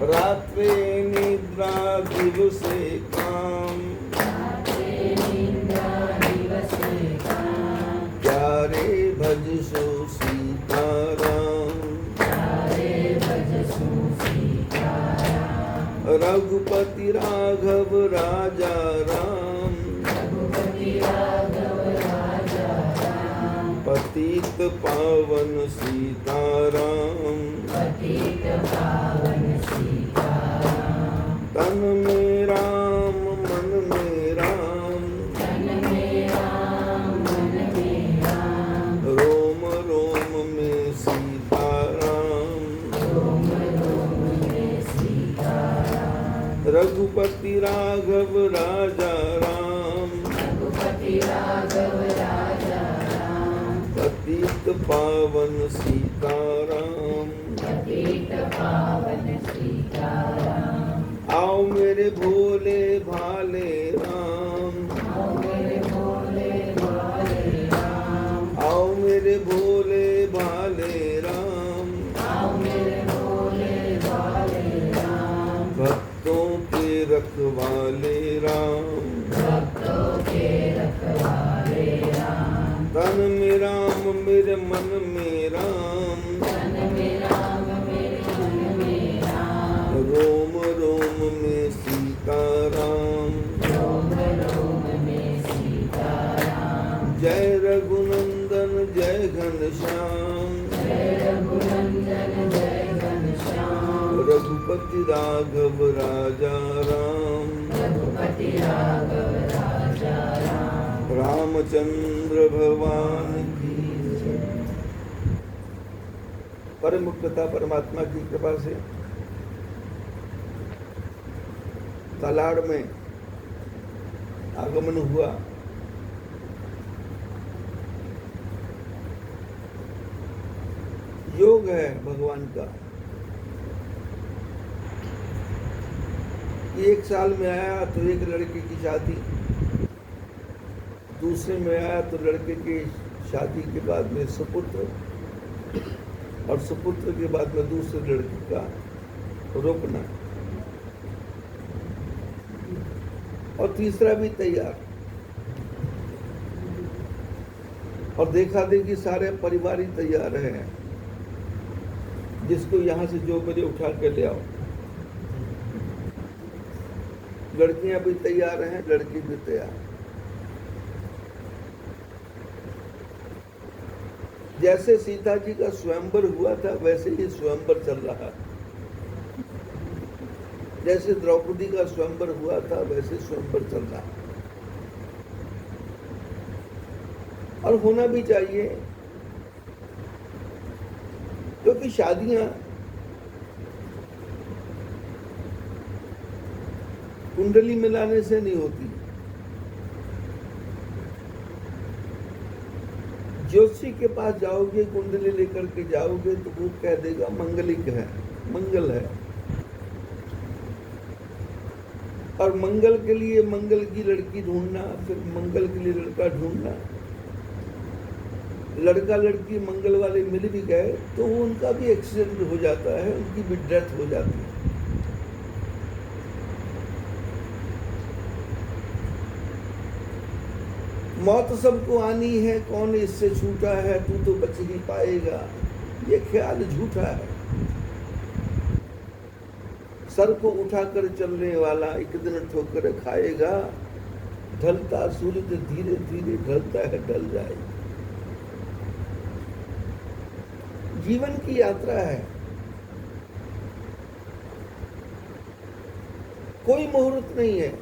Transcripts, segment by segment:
रात्रे निद्रा दिवसे काम, प्यारे भजसु सीताराम। रघुपति राघव राजा राम, पतित पावन सीताराम। तन में राम मन में राम, रोम रोम में सीताराम। रघुपति राघव राजा राम, पतित पावन सीताराम। आओ मेरे भोले भाले राम, आओ मेरे भोले भाले राम। भक्तों के रखवाले राम, तन में राम मेरे मन में राम, रोम रोम में सीताराम। जय रघुनंदन जय घनश्याम, रघुपति राघव राजा राम। रामचंद्र भगवान की जय। परम मुक्तता परमात्मा की कृपा से तालाड़ में आगमन हुआ। योग है भगवान का। एक साल में आया तो एक लड़के की शादी, दूसरे में आया तो लड़के की शादी के बाद में सुपुत्र, और सुपुत्र के बाद में दूसरे लड़के का रोकना, और तीसरा भी तैयार। और देखा देखी सारे परिवार ही तैयार हैं, जिसको यहाँ से जो बजे उठा के ले आओ। लड़कियां भी तैयार हैं, लड़की भी तैयार। जैसे सीता जी का स्वयंवर हुआ था वैसे ही स्वयंवर चल रहा है। जैसे द्रौपदी का स्वयंवर हुआ था वैसे स्वयंवर चल रहा है, और होना भी चाहिए, क्योंकि शादियां कुंडली मिलाने से नहीं होती। ज्योतिषी के पास जाओगे, कुंडली लेकर के जाओगे तो वो कह देगा मंगलिक है, मंगल है। और मंगल के लिए मंगल की लड़की ढूंढना, फिर मंगल के लिए लड़का ढूंढना। लड़का लड़की मंगल वाले मिल भी गए तो उनका भी एक्सीडेंट हो जाता है, उनकी भी डेथ हो जाती है। मौत सबको आनी है, कौन इससे छूटा है, तू तो बच ही पाएगा, ये ख्याल झूठा है। सर को उठाकर चलने वाला एक दिन ठोकर खाएगा। ढलता सूरज धीरे धीरे ढलता है, ढल जाएगा। जीवन की यात्रा है, कोई मुहूर्त नहीं है।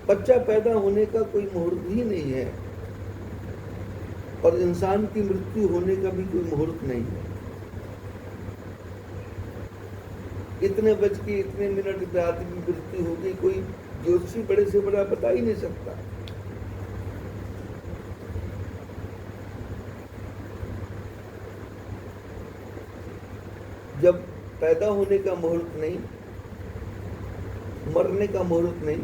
बच्चा पैदा होने का कोई मुहूर्त ही नहीं है, और इंसान की मृत्यु होने का भी कोई मुहूर्त नहीं है। इतने बज के इतने मिनट पे आदमी मृत्यु होगी, कोई ज्योतिषी बड़े से बड़ा बता ही नहीं सकता। जब पैदा होने का मुहूर्त नहीं, मरने का मुहूर्त नहीं,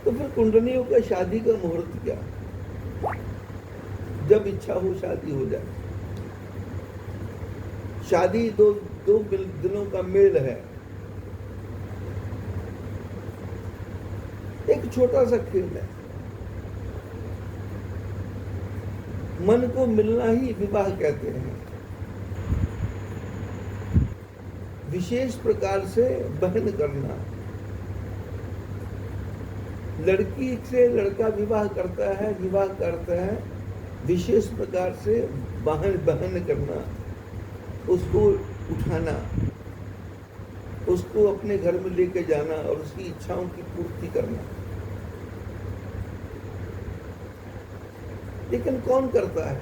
तो फिर कुंडलियों का शादी का मुहूर्त क्या? जब इच्छा हो शादी हो जाए। शादी दो दिलों का मेल है, एक छोटा सा खेल है। मन को मिलना ही विवाह कहते हैं। विशेष प्रकार से बहन करना। लड़की से लड़का विवाह करता है विशेष प्रकार से बहन करना, उसको उठाना, उसको अपने घर में लेके जाना और उसकी इच्छाओं की पूर्ति करना। लेकिन कौन करता है?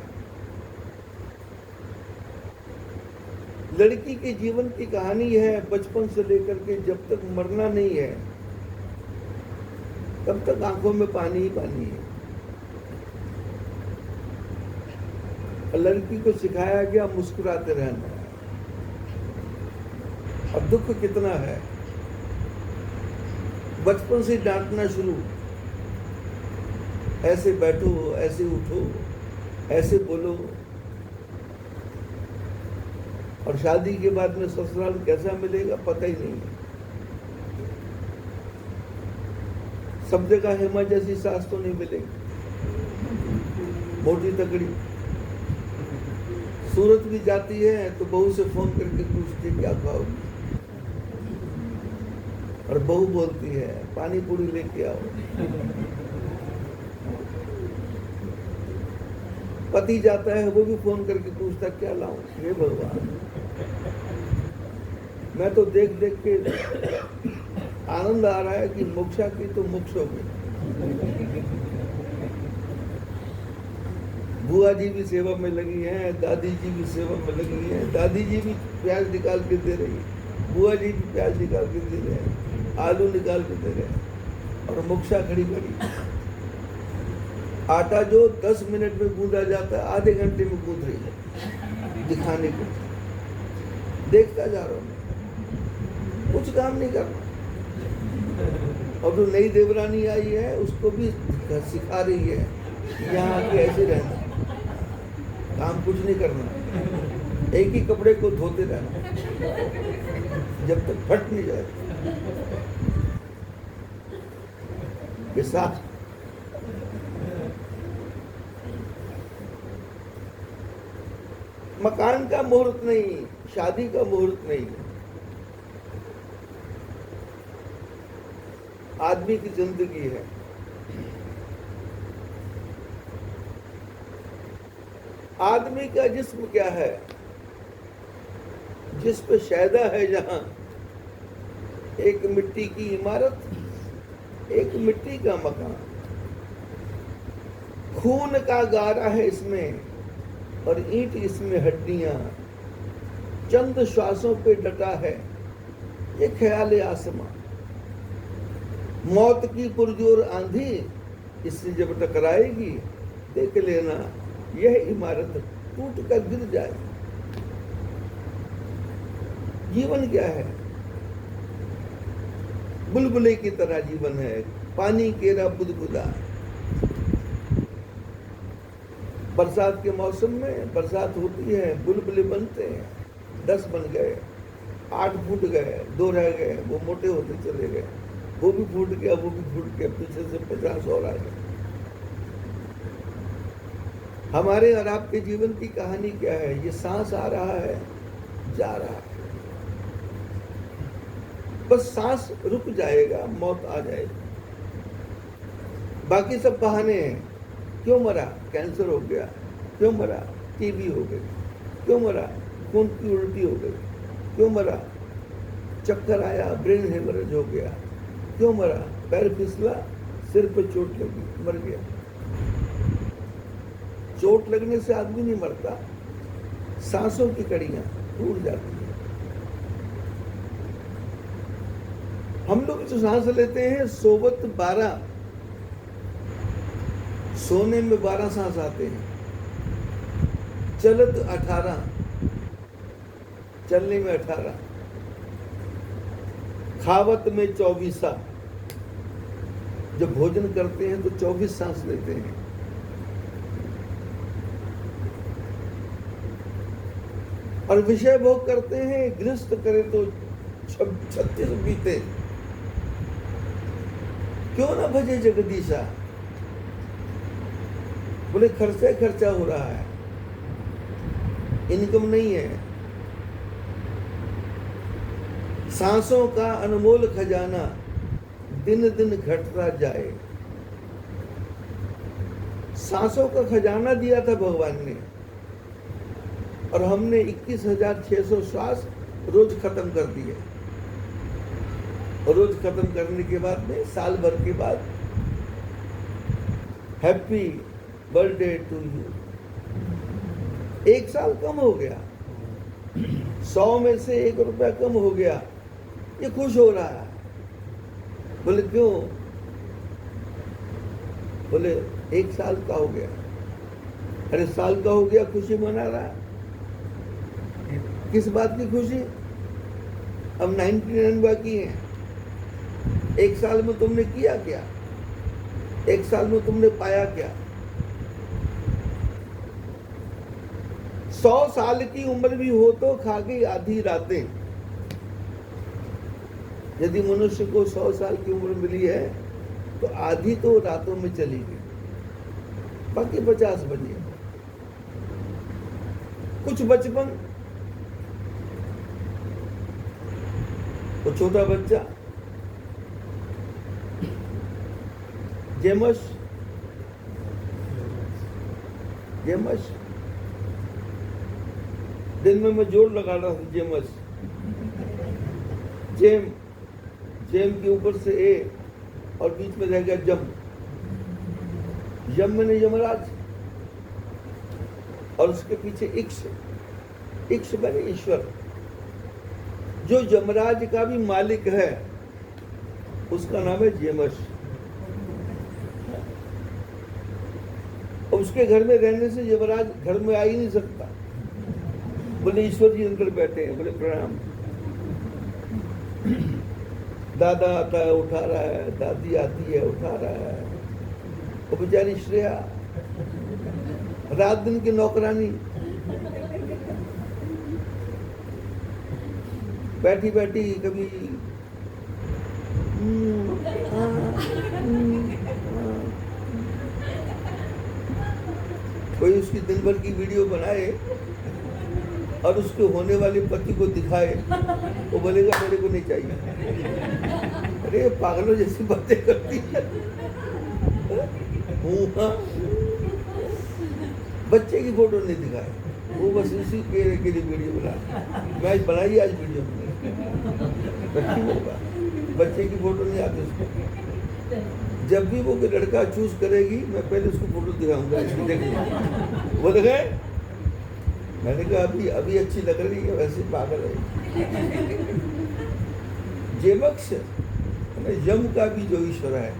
लड़की के जीवन की कहानी है, बचपन से लेकर के जब तक मरना नहीं है तब तक आंखों में पानी ही पानी है। लड़की को सिखाया गया मुस्कुराते रहना। अब दुख कितना है, बचपन से डांटना शुरू, ऐसे बैठो, ऐसे उठो, ऐसे बोलो। और शादी के बाद में ससुराल कैसा मिलेगा पता ही नहीं है। सब जगह हेमा जैसी सास तो नहीं मिलेगी, मोटी तगड़ी। सूरत भी जाती है तो बहू से फोन करके पूछती क्या खाओगी, और बहू बोलती है पानी पूरी लेके आओ। पति जाता है, वो भी फोन करके पूछता क्या लाऊं। हे भगवान, मैं तो देख देख के आनंद आ रहा है कि मोक्षा की तो मोक्ष हो गई। बुआ जी भी सेवा में लगी हैं, दादी जी भी सेवा में लगी हैं। दादी जी भी प्याज निकाल के दे रही है, बुआ जी भी प्याज निकाल के दे रहे हैं, आलू निकाल के दे रहे हैं, और मोक्षा खड़ी खड़ी। आटा जो 10 मिनट में गूंदा जाता है, आधे घंटे में गूंद रही है दिखाने को। देखता जा रहा हूँ, कुछ काम नहीं करना। और जो नई देवरानी आई है उसको भी सिखा रही है यहाँ आके ऐसे रहना, काम कुछ नहीं करना, एक ही कपड़े को धोते रहना जब तक फट नहीं जाए। ये साथ मकान का मुहूर्त नहीं, शादी का मुहूर्त नहीं, आदमी की जिंदगी है। आदमी का जिस्म क्या है? जिस पे शैदा है जहां, एक मिट्टी की इमारत, एक मिट्टी का मकान। खून का गारा है इसमें और ईंट इसमें हड्डियां। चंद श्वासों पे डटा है ये ख्याल आसमां। मौत की पुरजोर आंधी इससे जब टकराएगी, देख लेना यह इमारत टूट कर गिर जाए। जीवन क्या है? बुलबुले की तरह जीवन है, पानी केरा बुदबुदा। बरसात के मौसम में बरसात होती है, बुलबुले बनते हैं, 10 बन गए, 8 फूट गए, 2 रह गए, वो मोटे होते चले गए, वो भी फूट गया, वो भी फूट गया, पीछे से 50 और आ गए। हमारे और आपके जीवन की कहानी क्या है? ये सांस आ रहा है, जा रहा है, बस सांस रुक जाएगा, मौत आ जाएगी। बाकी सब बहाने हैं। क्यों मरा? कैंसर हो गया। क्यों मरा? टीबी हो गई। क्यों मरा? खून की उल्टी हो गई। क्यों मरा? चक्कर आया, ब्रेन हेमरेज हो गया। क्यों मरा? पैर फिसला, सिर पे चोट लगी, मर गया। चोट लगने से आदमी नहीं मरता, सांसों की कड़ियां टूट जाती हैं। हम लोग जो सांस लेते हैं, सोबत 12, सोने में 12 सांस आते हैं, चलत 18, चलने में 18, खावत में 24, जब भोजन करते हैं तो 24 सांस लेते हैं। और विषय भोग करते हैं, गृहस्थ करे तो 36 बीते। क्यों ना भजे जगदीशा? बोले खर्चा ही खर्चा हो रहा है, इनकम नहीं है। सांसों का अनमोल खजाना दिन दिन घटता जाए। सांसों का खजाना दिया था भगवान ने, और हमने 21,600 श्वास रोज खत्म कर दिए। और रोज खत्म करने के बाद में साल भर के बाद हैप्पी बर्थडे टू यू। 1 साल कम हो गया, 100 में से 1 रुपया कम हो गया, ये खुश हो रहा है। बोले क्यों? बोले 1 साल का हो गया। अरे साल का हो गया, खुशी मना रहा है। किस बात की खुशी? अब 99 बाकी है। 1 साल में तुमने किया क्या? 1 साल में तुमने पाया क्या? 100 साल की उम्र भी हो तो खा गई आधी रातें। यदि मनुष्य को 100 साल की उम्र मिली है तो आधी तो रातों में चली गई, बाकी 50 बजे। कुछ बचपन, वो छोटा बच्चा जेमस दिन में मैं जोर लगा रहा था, जेमस, जेम के ऊपर से ए और बीच में रह गया जम। यम मैंने यमराज, और उसके पीछे इक्ष बने ईश्वर। जो यमराज का भी मालिक है उसका नाम है जेमस। और उसके घर में रहने से यमराज घर में आ ही नहीं सकता। बोले ईश्वर जी अंदर बैठे हैं। बोले प्रणाम। दादा आता है, उठा रहा है, दादी आती है, उठा रहा है। वो बेचारी श्रेया रात दिन की नौकरानी बैठी बैठी कभी कोई उसकी दिन भर की वीडियो बनाए और उसके होने वाले पति को दिखाए, वो बोलेगा मेरे को नहीं चाहिए। अरे पागलों जैसी बातें करती है। बच्चे की फोटो नहीं दिखाए, वो बस इसी के लिए वीडियो बना। मैं बनाई आज वीडियो बच्चे की फोटो नहीं आती उसको। जब भी वो लड़का चूज करेगी मैं पहले उसको फोटो दिखाऊंगा, इसको देखिए। वो देखे, मैंने कहा अभी अच्छी लग रही है, वैसे पागल है। जेमक्ष यम का भी जो ईश्वर है,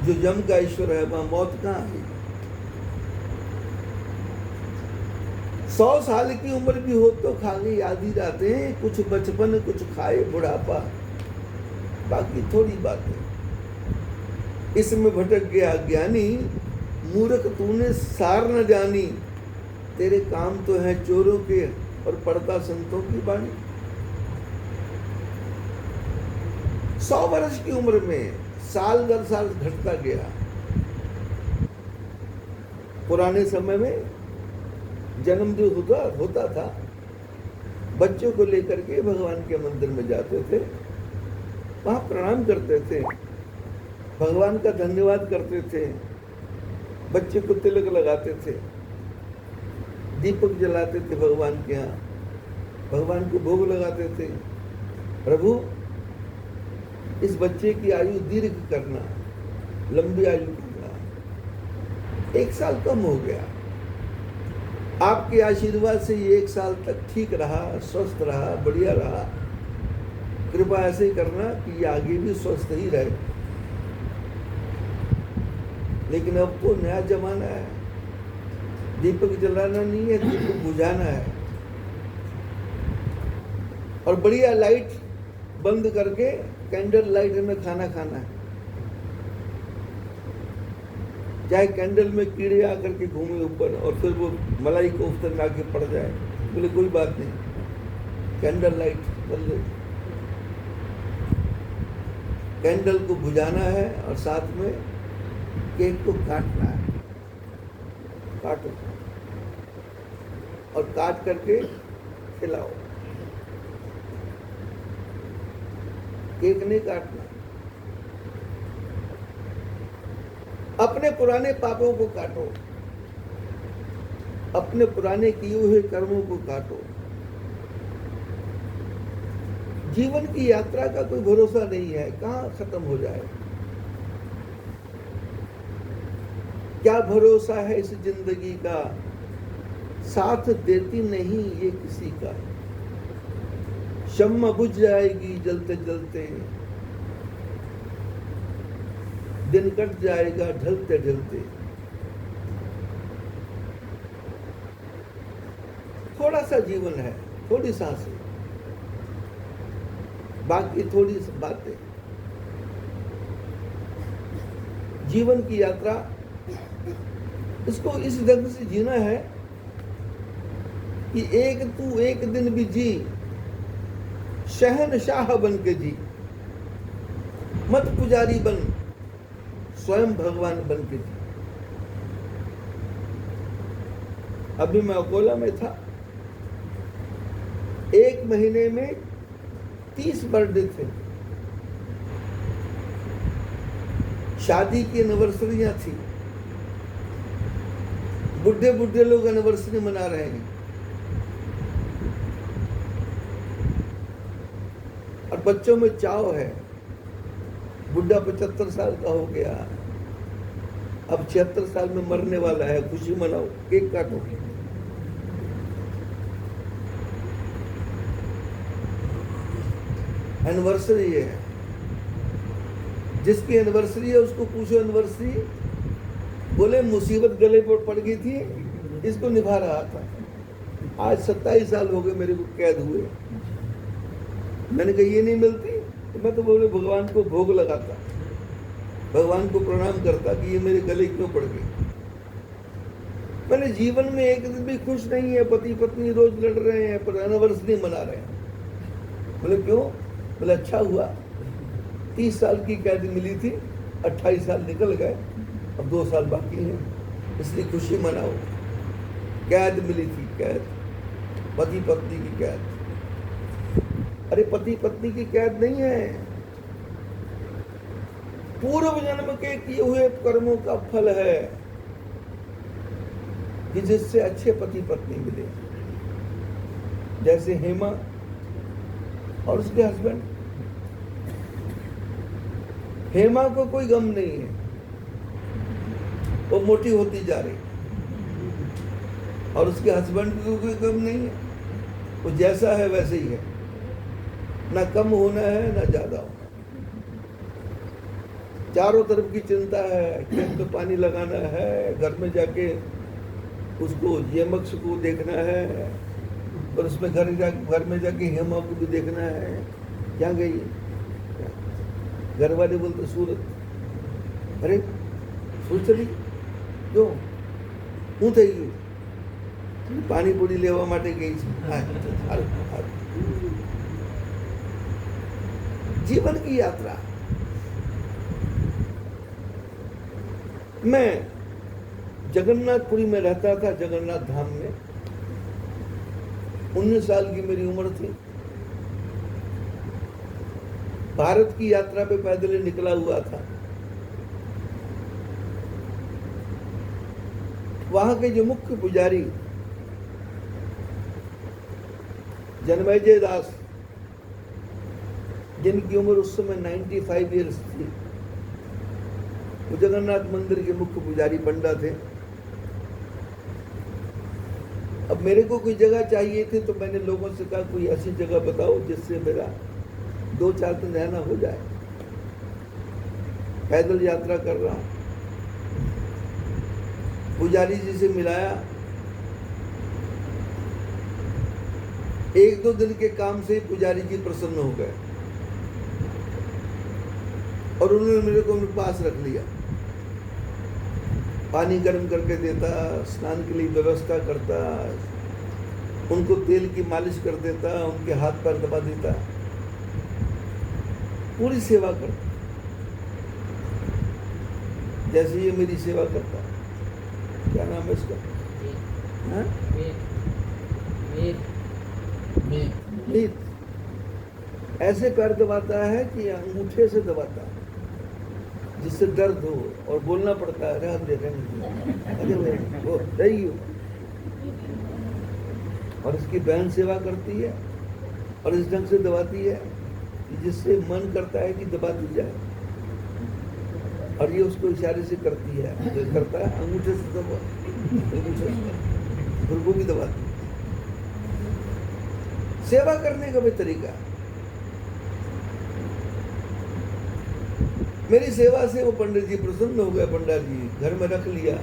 जो यम का ईश्वर है, वहां मौत कहाँ है? 100 साल की उम्र भी हो तो खा गई आधी रातें। कुछ बचपन कुछ खाए बुढ़ापा, बाकी थोड़ी बातें। इसमें भटक गया ज्ञानी, मूर्ख तूने सार न जानी। तेरे काम तो है चोरों के और पढ़ता संतों की बाणी। 100 वर्ष की उम्र में साल दर साल घटता गया। पुराने समय में जन्मदिन होता था, बच्चों को लेकर के भगवान के मंदिर में जाते थे, वहां प्रणाम करते थे, भगवान का धन्यवाद करते थे, बच्चे को तिलक लगाते थे, दीपक जलाते थे भगवान के यहाँ, भगवान को भोग लगाते थे। प्रभु इस बच्चे की आयु दीर्घ करना, लंबी आयु करना। 1 साल कम हो गया, आपके आशीर्वाद से ये 1 साल तक ठीक रहा, स्वस्थ रहा, बढ़िया रहा। कृपा ऐसे ही करना कि ये आगे भी स्वस्थ ही रहे। लेकिन अब तो नया जमाना है, दीपक जलाना नहीं है, दीपक बुझाना है। और बढ़िया लाइट बंद करके कैंडल लाइट में खाना खाना है। चाहे कैंडल में कीड़े आकर के घूमे ऊपर और फिर वो मलाई कोफ्ते में आके पड़ जाए, बोले कोई बात नहीं, कैंडल लाइट कर ले। कैंडल को बुझाना है और साथ में केक को काटना है, काटो और काट करके खिलाओ। केक नहीं काटना। अपने पुराने पापों को काटो, अपने पुराने किए हुए कर्मों को काटो। जीवन की यात्रा का कोई भरोसा नहीं है, कहाँ खत्म हो जाए। क्या भरोसा है इस जिंदगी का, साथ देती नहीं ये किसी का। शम्मा बुझ जाएगी जलते जलते, दिन कट जाएगा ढलते ढलते। थोड़ा सा जीवन है, थोड़ी सांसें, बाकी थोड़ी बातें। जीवन की यात्रा इसको इस ढंग से जीना है कि तू एक दिन भी जी शहनशाह बन के जी, मत पुजारी बन, स्वयं भगवान बन के जी। अभी मैं अकोला में था, एक महीने में 30 बर्थडे थे, शादी की एनिवर्सरियां थी, बुढ़े बुढ़े लोग एनिवर्सरी मना रहे हैं और बच्चों में चाव है। बुढ़ा 75 साल का हो गया, अब 76 साल में मरने वाला है, खुशी मनाओ, केक काटो। एनिवर्सरी है, जिसकी एनिवर्सरी है उसको पूछो एनिवर्सरी, बोले मुसीबत गले पर पड़ गई थी, इसको निभा रहा था। आज 27 साल हो गए मेरे को कैद हुए। मैंने कहा ये नहीं मिलती, तो मैं तो बोले भगवान को भोग लगाता, भगवान को प्रणाम करता कि ये मेरे गले क्यों पड़ गई। मैंने जीवन में एक दिन भी खुश नहीं है, पति पत्नी रोज लड़ रहे हैं पर एनिवर्सरी मना रहे हैं। बोले क्यों? बोले अच्छा हुआ, 30 साल की कैद मिली थी, 28 साल निकल गए, अब 2 साल बाकी हैं, इसलिए खुशी मनाओ। कैद मिली थी, कैद, पति पत्नी की कैद। अरे पति पत्नी की कैद नहीं है, पूर्व जन्म के किए हुए कर्मों का फल है कि जिससे अच्छे पति पत्नी मिले। जैसे हेमा और उसके हस्बैंड। हेमा को कोई गम नहीं है, वो मोटी होती जा रही, और उसके हस्बैंड को कोई गम नहीं है, वो जैसा है वैसे ही है, ना कम होना है ना ज्यादा होना। चारों तरफ की चिंता है, खेत में पानी लगाना है, घर में जाके उसको यमक्ष को देखना है, और उसमें घर में जाके हेमा को भी देखना है। क्या गई? घर वाले बोलते सूरत। अरे सूरत चली क्यों? હું થઈ ગયું? પાણીપુરી લેવા માટે ગઈ છે। जीवन की यात्रा। मैं जगन्नाथपुरी में रहता था, जगन्नाथ धाम में। 19 साल की मेरी उम्र थी। भारत की यात्रा पे पैदल निकला हुआ था। वहां के जो मुख्य पुजारी जन्मेजय दास, जिनकी उम्र उस समय 95 ईयर्स थी, वो जगन्नाथ मंदिर के मुख्य पुजारी पंडा थे। अब मेरे को कोई जगह चाहिए थी, तो मैंने लोगों से कहा कोई ऐसी जगह बताओ जिससे मेरा 2-4 दिन रहना हो जाए। पैदल यात्रा कर रहा हूं। पुजारी जी से मिलाया। 1-2 दिन के काम से पुजारी जी प्रसन्न हो गए और उन्होंने मेरे को अपने पास रख लिया। पानी गर्म करके देता, स्नान के लिए व्यवस्था करता, उनको तेल की मालिश कर देता, उनके हाथ पैर दबा देता, पूरी सेवा करता, जैसे ये मेरी सेवा करता। क्या नाम है इसका? हाँ? मीत। ऐसे पैर दबाता है कि अंगूठे से दबाता है, जिससे दर्द हो और बोलना पड़ता है, अरे वो सही हो। और इसकी बहन सेवा करती है और इस ढंग से दबाती है कि जिससे मन करता है कि दबा दी जाए, और ये उसको इशारे से करती है, जो करता है अंगूठे से दबा, अंगूठे से फिर वो भी दबाती है। सेवा करने का भी तरीका है। मेरी सेवा से वो पंडित जी प्रसन्न हो गए, पंडित जी घर में रख लिया।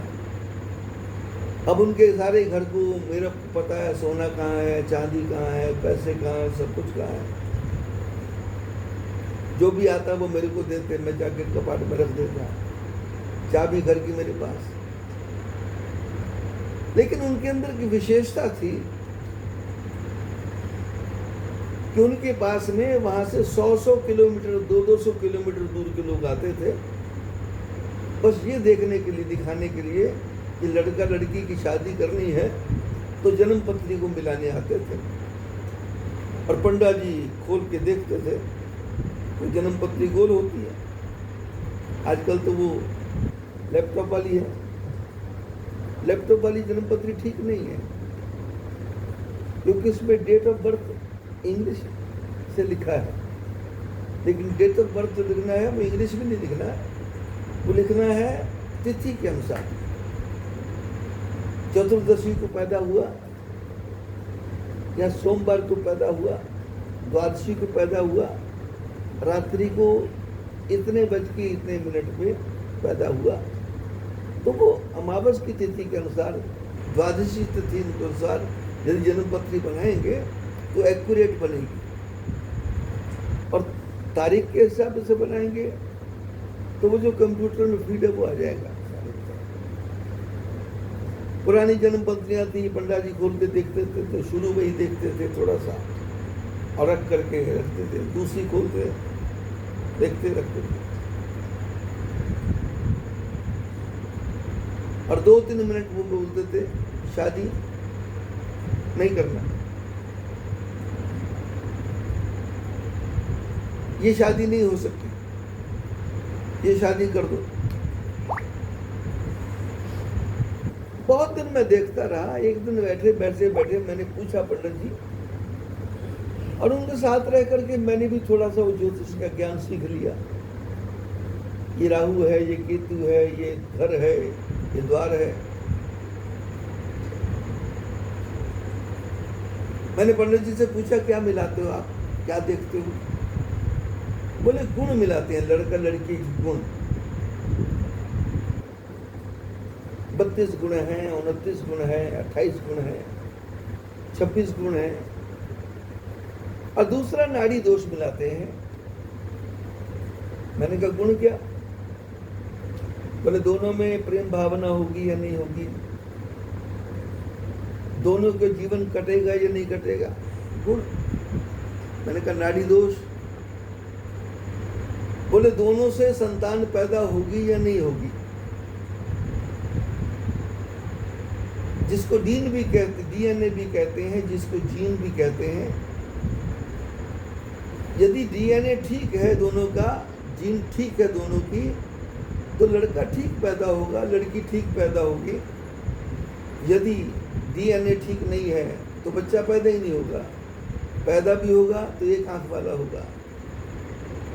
अब उनके सारे घर को मेरा पता है, सोना कहाँ है, चांदी कहाँ है, पैसे कहाँ है, सब कुछ कहाँ है। जो भी आता वो मेरे को देते, मैं जाके कपाट में रख देता, चाबी घर की मेरे पास। लेकिन उनके अंदर की विशेषता थी कि उनके पास में वहां से 100-100 किलोमीटर, 200-200 किलोमीटर दूर के लोग आते थे, बस ये देखने के लिए, दिखाने के लिए कि लड़का लड़की की शादी करनी है, तो जन्म पत्री को मिलाने आते थे। और पंडा जी खोल के देखते थे, वो जन्म पत्री गोल होती है। आजकल तो वो लैपटॉप वाली है। लैपटॉप वाली जन्म पत्री ठीक नहीं है, क्योंकि उसमें डेट ऑफ बर्थ इंग्लिश से लिखा है, लेकिन डेट ऑफ बर्थ जो लिखना है वो इंग्लिश में नहीं लिखना है, वो लिखना है तिथि के अनुसार। चतुर्दशी को पैदा हुआ या सोमवार को पैदा हुआ, द्वादशी को पैदा हुआ, रात्रि को इतने बज के इतने मिनट में पैदा हुआ, तो वो अमावस की तिथि के अनुसार, द्वादशी तिथि के अनुसार यदि जन्म पत्री बनाएंगे तो एक्यूरेट बनेगी। और तारीख के हिसाब से बनाएंगे तो वो जो कंप्यूटर में फीड है वो आ जाएगा। पुरानी जन्म पत्रियां थी, पंडा जी खोल के देखते थे, तो शुरू में ही देखते थे थोड़ा सा और रख करके रखते थे, दूसरी खोलते देखते रखते थे, और 2-3 मिनट वो बोलते थे शादी नहीं करना, ये शादी नहीं हो सकती, ये शादी कर दो। बहुत दिन मैं देखता रहा। एक दिन बैठे मैंने पूछा पंडित जी, और उनके साथ रह करके मैंने भी थोड़ा सा वो ज्योतिष का ज्ञान सीख लिया। ये राहु है, ये केतु है, ये घर है, ये द्वार है। मैंने पंडित जी से पूछा क्या मिलाते हो आप, क्या देखते हो? बोले गुण मिलाते हैं, लड़का लड़की गुण। 32 गुण हैं, 29 गुण है, 28 गुण है, 26 गुण है, और दूसरा नाड़ी दोष मिलाते हैं। मैंने कहा गुण क्या? बोले दोनों में प्रेम भावना होगी या नहीं होगी, दोनों के जीवन कटेगा या नहीं कटेगा, गुण। मैंने कहा नाड़ी दोष? बोले दोनों से संतान पैदा होगी या नहीं होगी, जिसको डीएनए भी कहते हैं, जिसको जीन भी कहते हैं। यदि डीएनए ठीक है दोनों का, जीन ठीक है दोनों की, तो लड़का ठीक पैदा होगा, लड़की ठीक पैदा होगी। यदि डीएनए ठीक नहीं है तो बच्चा पैदा ही नहीं होगा, पैदा भी होगा तो एक आंख वाला होगा,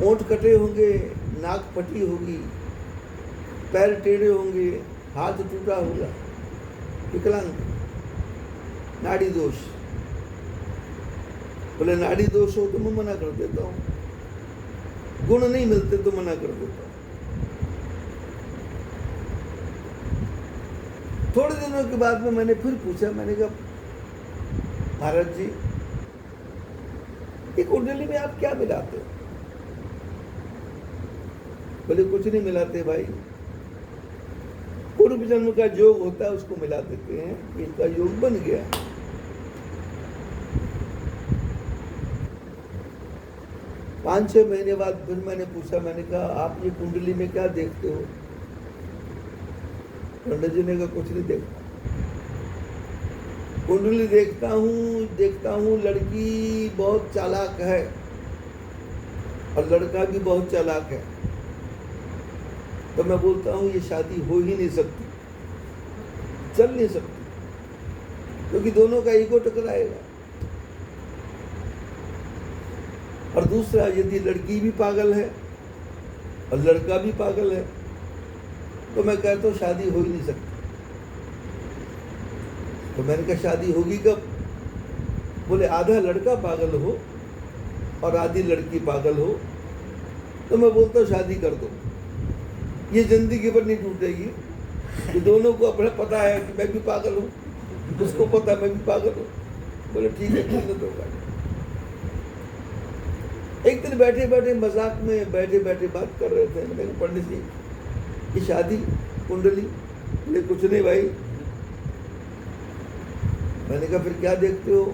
होंठ कटे होंगे, नाक फटी होगी, पैर टेढ़े होंगे, हाथ टूटा होगा, विकलांग। नाड़ी दोष। बोले नाड़ी दोष हो तो मैं मना कर देता हूँ, गुण नहीं मिलते तो मना कर देता हूँ। थोड़े दिनों के बाद में मैंने फिर पूछा, मैंने कहा महाराज जी ये कुंडली में आप क्या मिलाते हो? बोले कुछ नहीं मिलाते भाई, पूर्व जन्म का योग होता है उसको मिला देते हैं, इनका योग बन गया। पाँच 6 महीने बाद फिर मैंने पूछा, मैंने कहा आप ये कुंडली में क्या देखते हो? पंडित जी ने कहा कुछ नहीं देखता, कुंडली देखता हूँ लड़की बहुत चालाक है और लड़का भी बहुत चालाक है। तो मैं बोलता हूँ ये शादी हो ही नहीं सकती, चल नहीं सकती, क्योंकि दोनों का ईगो टकराएगा। और दूसरा, यदि लड़की भी पागल है और लड़का भी पागल है तो मैं कहता हूँ शादी हो ही नहीं सकती। तो मैंने कहा शादी होगी कब? बोले आधा लड़का पागल हो और आधी लड़की पागल हो। तो मैं बोलता हूँ शादी कर दो, ये जिंदगी भर नहीं टूटेगी। कि दोनों को अपना पता है कि मैं भी पागल हूँ, उसको पता है मैं भी पागल हूँ। बोले ठीक है, ठीक है। तो एक दिन बैठे बैठे मजाक में बैठे बैठे बात कर रहे थे। मैंने कहा पंडित जी की शादी कुंडली? बोले कुछ नहीं भाई। मैंने कहा फिर क्या देखते हो?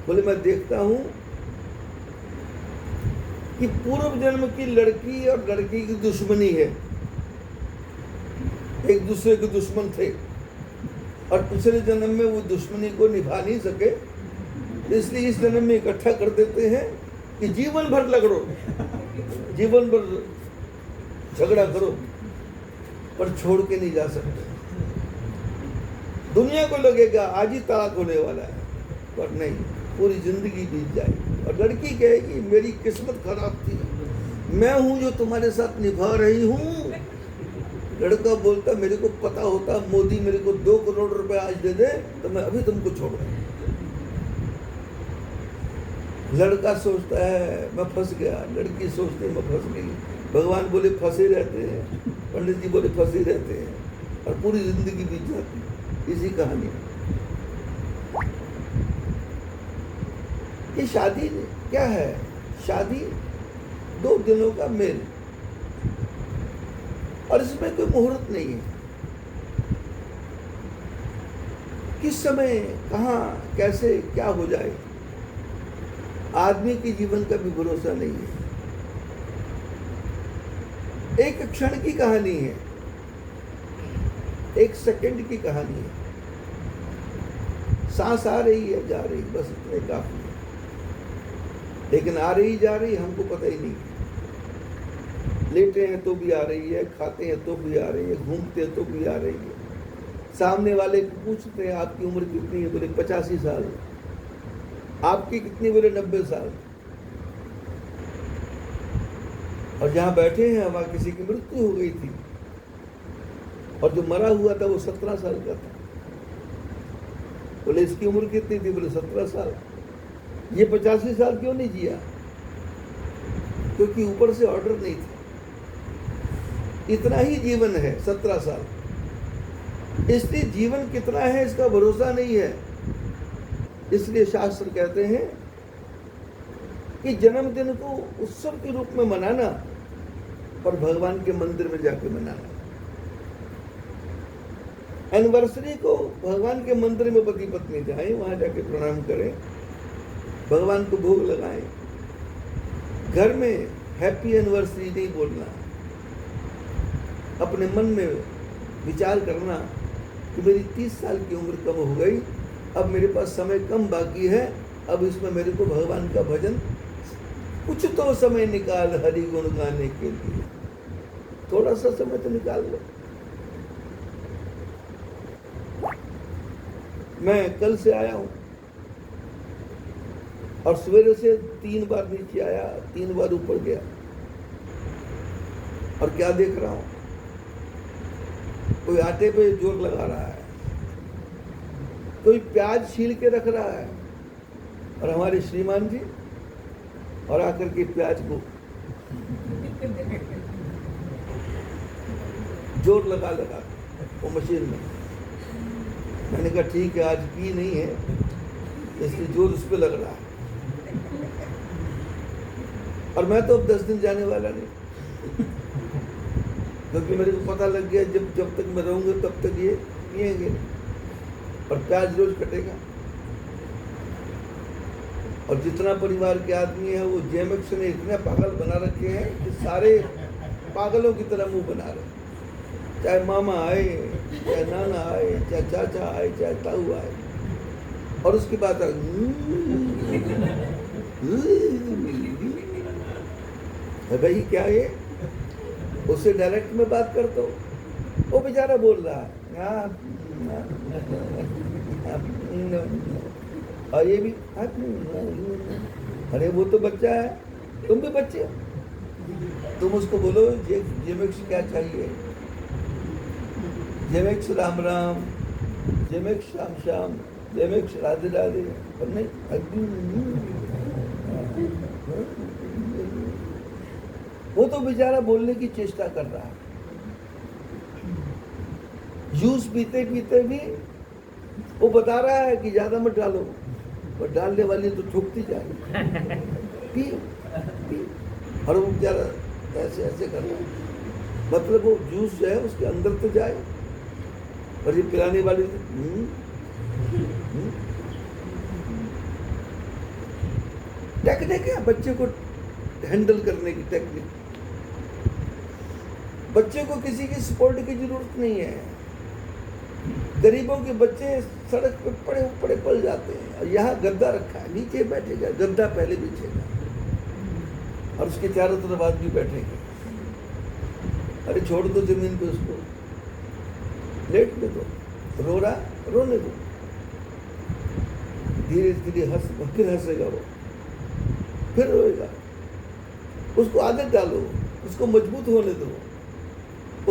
बोले मैं देखता हूँ कि पूर्व जन्म की लड़की और लड़की की दुश्मनी है, एक दूसरे के दुश्मन थे और पिछले जन्म में वो दुश्मनी को निभा नहीं सके, इसलिए इस जन्म में इकट्ठा कर देते हैं कि जीवन भर लगड़ो, जीवन भर झगड़ा करो, पर छोड़ के नहीं जा सकते। दुनिया को लगेगा आज ही तलाक होने वाला है, पर नहीं, पूरी जिंदगी बीत जाएगी। और लड़की कहेगी मेरी किस्मत खराब थी, मैं हूं जो तुम्हारे साथ निभा रही हूं। लड़का बोलता मेरे को पता होता मोदी मेरे को 2 करोड़ रुपए आज दे दे तो मैं अभी तुमको छोड़ दूं। लड़का सोचता है मैं फंस गया, लड़की सोचती है मैं फंस गई। भगवान बोले फंसे रहते हैं, पंडित जी बोले फंसे रहते हैं और पूरी जिंदगी बीत जाती है। इसी कहानी ये शादी क्या है? शादी 2 दिनों का मेल, और इसमें कोई मुहूर्त नहीं है। किस समय कहाँ कैसे क्या हो जाए आदमी के जीवन का भी भरोसा नहीं है। एक क्षण की कहानी है, एक सेकंड की कहानी है। सांस आ रही है जा रही, बस इतने काफी है। लेकिन आ रही जा रही हमको पता ही नहीं। लेटे हैं तो भी आ रही है, खाते हैं तो भी आ रही है, घूमते हैं तो भी आ रही है। सामने वाले को पूछते हैं आपकी उम्र कितनी है? बोले 85 साल। आपकी कितनी? बोले 90 साल। और जहां बैठे हैं वहां किसी की मृत्यु हो गई थी और जो मरा हुआ था वो 17 साल का था। बोले इसकी उम्र कितनी थी? बोले 17 साल। ये 85 साल क्यों नहीं जिया? क्योंकि ऊपर से ऑर्डर नहीं था। इतना ही जीवन है 17 साल, इसलिए जीवन कितना है इसका भरोसा नहीं है। इसलिए शास्त्र कहते हैं कि जन्मदिन को उत्सव के रूप में मनाना और भगवान के मंदिर में जाके मनाना। एनिवर्सरी को भगवान के मंदिर में पति पत्नी जाएं, वहां जाके प्रणाम करें, भगवान को भोग लगाएं। घर में हैप्पी एनिवर्सरी नहीं बोलना, अपने मन में विचार करना कि मेरी 30 साल की उम्र कम हो गई, अब मेरे पास समय कम बाकी है, अब इसमें मेरे को भगवान का भजन कुछ तो समय निकाल हरि गुण गाने के लिए, थोड़ा सा समय तो निकाल लो। मैं कल से आया हूं और सवेरे से 3 बार नीचे आया, 3 बार ऊपर गया, और क्या देख रहा हूं? कोई आटे पे जोर लगा रहा है, कोई प्याज छील के रख रहा है, और हमारे श्रीमान जी और आकर के प्याज को जोर लगा वो मशीन में। मैंने कहा ठीक है, आज की नहीं है इसलिए जोर उस पर लग रहा है, और मैं तो अब 10 दिन जाने वाला नहीं। क्योंकि मेरे को पता लग गया जब तक मैं रहूँगा तब तक ये पिएंगे और प्याज रोज कटेगा। और जितना परिवार के आदमी है वो जेएमएक्स ने इतने पागल बना रखे हैं कि सारे पागलों की तरह मुंह बना रहे हैं। चाहे मामा आए, चाहे नाना आए, चाहे चाचा आए, चाहे ताऊ आए, और उसकी बात है भाई क्या ये, उससे डायरेक्ट में बात करता हूँ, वो बेचारा बोल रहा है और ये भी अरे वो तो बच्चा है, तुम भी बच्चे हो। तुम उसको बोलो जेएमएक्स क्या चाहिए, जेएमएक्स राम राम, जेएमएक्स श्याम श्याम, जेएमएक्स राधे राधे, पर नहीं। वो तो बेचारा बोलने की चेष्टा कर रहा है। जूस पीते पीते भी वो बता रहा है कि ज्यादा मत डालो, और डालने वाली तो ठोकती जाए, पी पी, और वो बेचारा ऐसे ऐसे कर रहा है। मतलब वो जूस जो है उसके अंदर तो जाए, और ये पिलाने वाली टेक्निक है बच्चे को हैंडल करने की टेक्निक। बच्चे को किसी की सपोर्ट की जरूरत नहीं है। गरीबों के बच्चे सड़क पे पड़े पड़े पल जाते हैं, और यहाँ गद्दा रखा है, नीचे बैठेगा, गद्दा पहले बिछेगा, और उसके चारों तरफ आदमी बैठेंगे। अरे छोड़ दो जमीन पे उसको, लेटने दो, रो रहा रोने दो, धीरे धीरे फिर हंसेगा वो, फिर रोएगा। उसको आदत डालो, उसको मजबूत होने दो,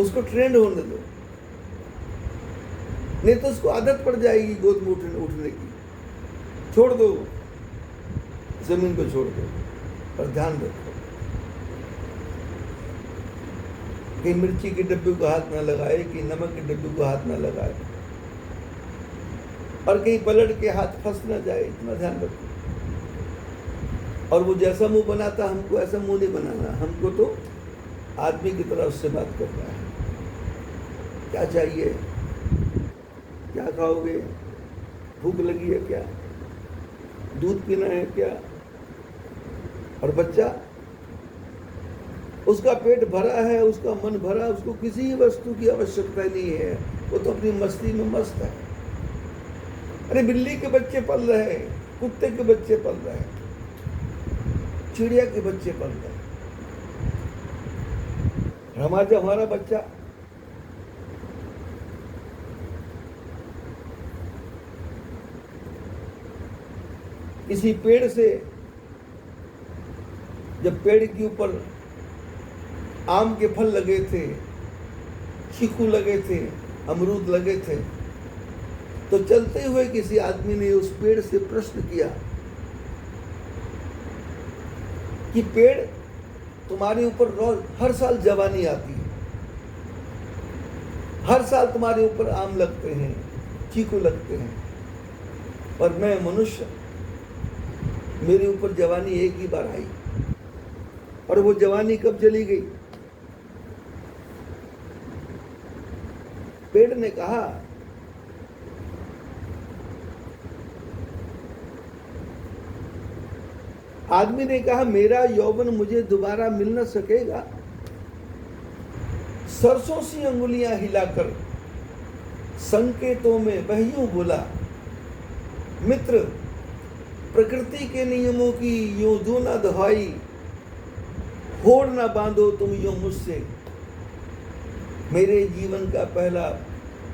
उसको ट्रेंड होने दो, नहीं तो उसको आदत पड़ जाएगी गोद में उठने की। छोड़ दो, जमीन को छोड़ दो, पर ध्यान रखो कि मिर्ची के डब्बे को हाथ ना लगाए, कि नमक के डब्बे को हाथ ना लगाए, और कहीं पलट के हाथ फंस ना जाए, इतना ध्यान रखो। और वो जैसा मुंह बनाता, हमको ऐसा मुंह नहीं बनाना, हमको तो आदमी की तरह उससे बात करना है। क्या चाहिए, क्या खाओगे, भूख लगी है क्या, दूध पीना है क्या। और बच्चा, उसका पेट भरा है, उसका मन भरा, उसको किसी वस्तु की आवश्यकता नहीं है, वो तो अपनी मस्ती में मस्त है। अरे बिल्ली के बच्चे पल रहे हैं, कुत्ते के बच्चे पल रहे हैं, चिड़िया के बच्चे पल रहे हैं। हमारा बच्चा किसी पेड़ से, जब पेड़ के ऊपर आम के फल लगे थे, चीकू लगे थे, अमरूद लगे थे, तो चलते हुए किसी आदमी ने उस पेड़ से प्रश्न किया कि पेड़, तुम्हारे ऊपर हर साल जवानी आती है, हर साल तुम्हारे ऊपर आम लगते हैं, चीकू लगते हैं, पर मैं मनुष्य, मेरे ऊपर जवानी एक ही बार आई, और वो जवानी कब चली गई। पेड़ ने कहा, आदमी ने कहा, मेरा यौवन मुझे दोबारा मिल न सकेगा। सरसों सी अंगुलियां हिलाकर संकेतों में वह यूं बोला, मित्र, प्रकृति के नियमों की यूं दो ना दुहाई, होड़ ना बांधो तुम यूं मुझसे। मेरे जीवन का पहला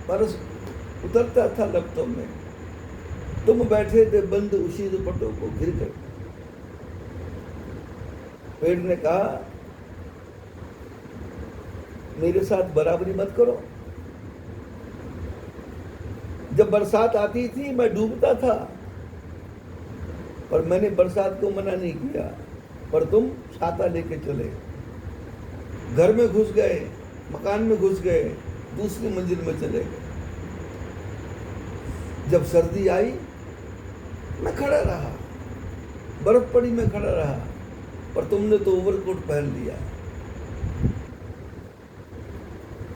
बरस उतरता था लपटों में, तुम बैठे थे बंद उसी दुपट्टों को घिर कर। पेड़ ने कहा, मेरे साथ बराबरी मत करो। जब बरसात आती थी मैं डूबता था, पर मैंने बरसात को मना नहीं किया, पर तुम छाता लेके चले, घर में घुस गए, मकान में घुस गए, दूसरी मंजिल में चले गए। जब सर्दी आई मैं खड़ा रहा, बर्फ पड़ी मैं खड़ा रहा, पर तुमने तो ओवरकोट पहन लिया।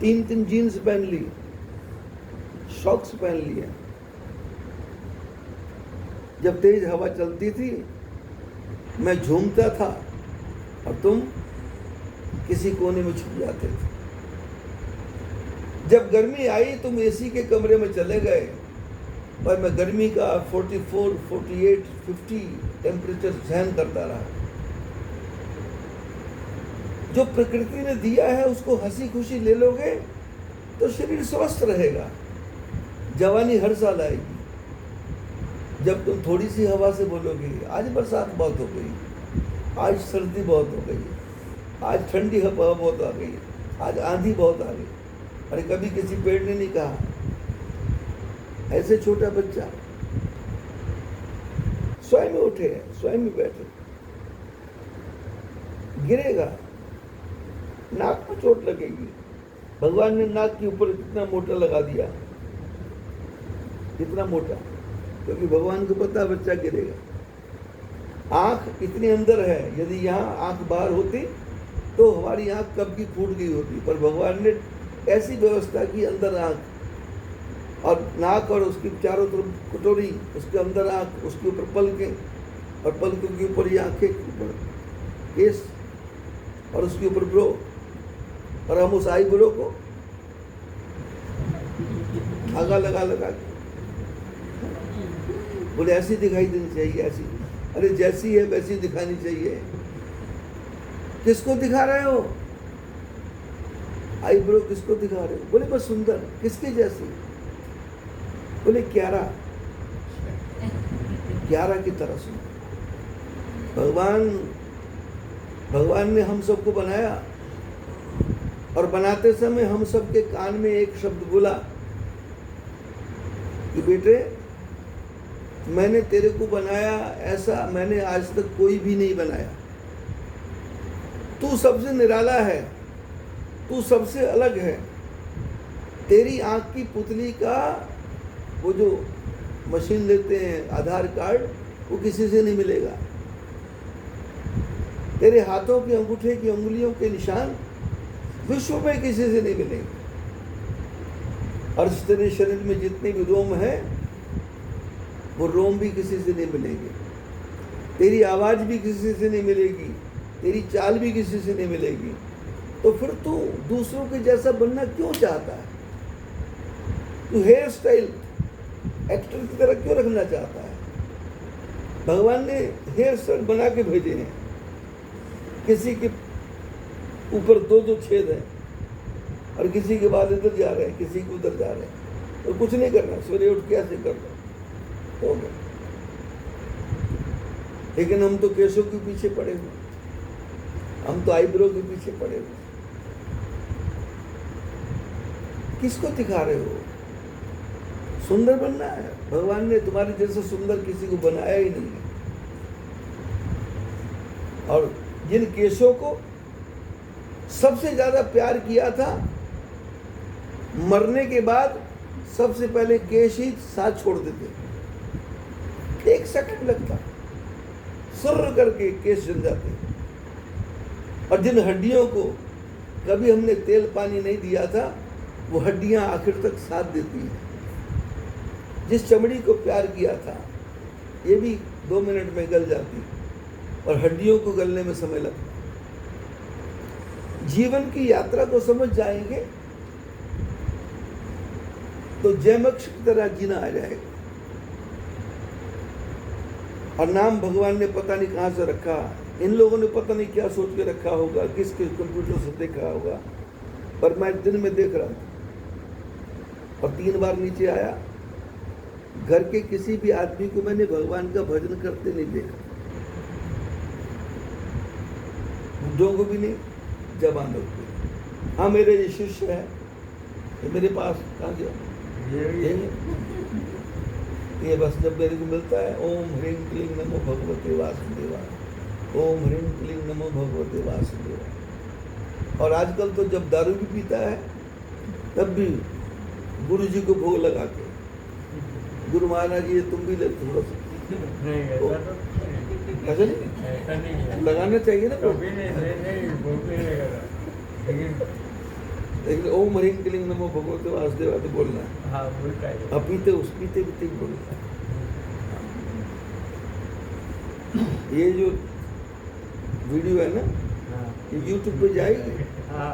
3 जीन्स पहन ली, सॉक्स पहन लिए। जब तेज हवा चलती थी मैं झूमता था और तुम किसी कोने में छुप जाते थे। जब गर्मी आई तुम एसी के कमरे में चले गए और मैं गर्मी का 44, 48, 50 टेम्परेचर सहन करता रहा। जो प्रकृति ने दिया है उसको हंसी खुशी ले लोगे तो शरीर स्वस्थ रहेगा। जवानी हर साल आएगी। जब तुम थोड़ी सी हवा से बोलोगे आज बरसात बहुत हो गई, आज सर्दी बहुत हो गई, आज ठंडी हवा बहुत आ गई, आज आंधी बहुत आ गई। अरे कभी किसी पेड़ ने नहीं कहा। ऐसे छोटा बच्चा स्वयं में उठे, स्वयं में बैठे, गिरेगा, नाक में चोट लगेगी। भगवान ने नाक के ऊपर कितना मोटा लगा दिया, कितना मोटा, क्योंकि भगवान को पता है बच्चा गिरेगा। आंख इतनी अंदर है, यदि यहाँ आंख बाहर होती तो हमारी आंख कब की फूट गई होती, पर भगवान ने ऐसी व्यवस्था की अंदर आंख और नाक और उसकी चारों तरफ कटोरी, उसके अंदर आंख, उसके ऊपर पलकें और पलकों के ऊपर ये आंखें, ऊपर केस और उसके ऊपर ब्रो, और हम उस आई ब्रो को धागा लगा लगा के बोले ऐसी दिखाई देनी चाहिए, ऐसी। अरे जैसी है वैसी दिखानी चाहिए। किसको दिखा रहे हो? आईब्रो किसको दिखा रहे हो? बोले बस सुंदर। किसकी जैसी? बोले क्यारा की तरह सुंदर। भगवान ने हम सबको बनाया और बनाते समय हम सबके कान में एक शब्द बोला कि बेटे मैंने तेरे को बनाया ऐसा मैंने आज तक कोई भी नहीं बनाया। तू सबसे निराला है, तू सबसे अलग है। तेरी आंख की पुतली का वो जो मशीन लेते हैं आधार कार्ड, वो किसी से नहीं मिलेगा। तेरे हाथों के अंगूठे की उंगलियों के निशान विश्व में किसी से नहीं मिलेंगे। और तेरे शरीर में जितने भी रोम है वो रोम भी किसी से नहीं मिलेंगे। तेरी आवाज भी किसी से नहीं मिलेगी, तेरी चाल भी किसी से नहीं मिलेगी। तो फिर तू दूसरों के जैसा बनना क्यों चाहता है? तू हेयर स्टाइल एक्टर की तरह क्यों रखना चाहता है? भगवान ने हेयर स्टाइल बना के भेजे हैं। किसी के ऊपर 2 छेद हैं और किसी के बाद इधर जा रहे हैं, किसी के उधर जा रहे हैं, और कुछ नहीं करना, सवेरे उठ के ऐसे कर लो हो गया। लेकिन हम तो केशों के पीछे पड़े हुए, हम तो आईब्रो के पीछे पड़े हुए। किसको दिखा रहे हो? सुंदर बनना है। भगवान ने तुम्हारे जैसे सुंदर किसी को बनाया ही नहीं है। और जिन केशों को सबसे ज्यादा प्यार किया था, मरने के बाद सबसे पहले केश ही साथ छोड़ देते। 1 सेकंड लगता, सुर्र करके केश जल जाते। और जिन हड्डियों को कभी हमने तेल पानी नहीं दिया था, वो हड्डियां आखिर तक साथ देती हैं। जिस चमड़ी को प्यार किया था, ये भी 2 मिनट में गल जाती, और हड्डियों को गलने में समय लगता। जीवन की यात्रा को समझ जाएंगे तो जयमक्ष की तरह जीना आ जाएगा। और नाम भगवान ने पता नहीं कहाँ से रखा, इन लोगों ने पता नहीं क्या सोच के रखा होगा, किसके कंप्यूटर से देखा होगा, पर मैं दिन में देख रहा था और 3 बार नीचे आया। घर के किसी भी आदमी को मैंने भगवान का भजन करते नहीं देखा, बुढ़ों को भी नहीं, जवानों को भी। हाँ मेरे ये शिष्य है, ये मेरे पास कहाँ गया, ये बस जब मेरे को मिलता है ओम ह्रीं क्लीं नमो भगवते वासुदेवाय, ओम ह्रीं क्लीं नमो भगवते वासुदेवाय। और आजकल तो जब दारू भी पीता है तब भी गुरु जी को भोग लगा के, गुरु महाराज ये तुम भी ले थोड़ा सा ऐसा नहीं लगाना चाहिए ना। लेकिन ओम ह्रीं क्लीं नमो भगवते वासुदेवाय तो बोलना है। हाँ उल्टा है। अपीते उस पीते पीते बोलना है। ये जो वीडियो है ना, हाँ ये YouTube पे जाएगी, हाँ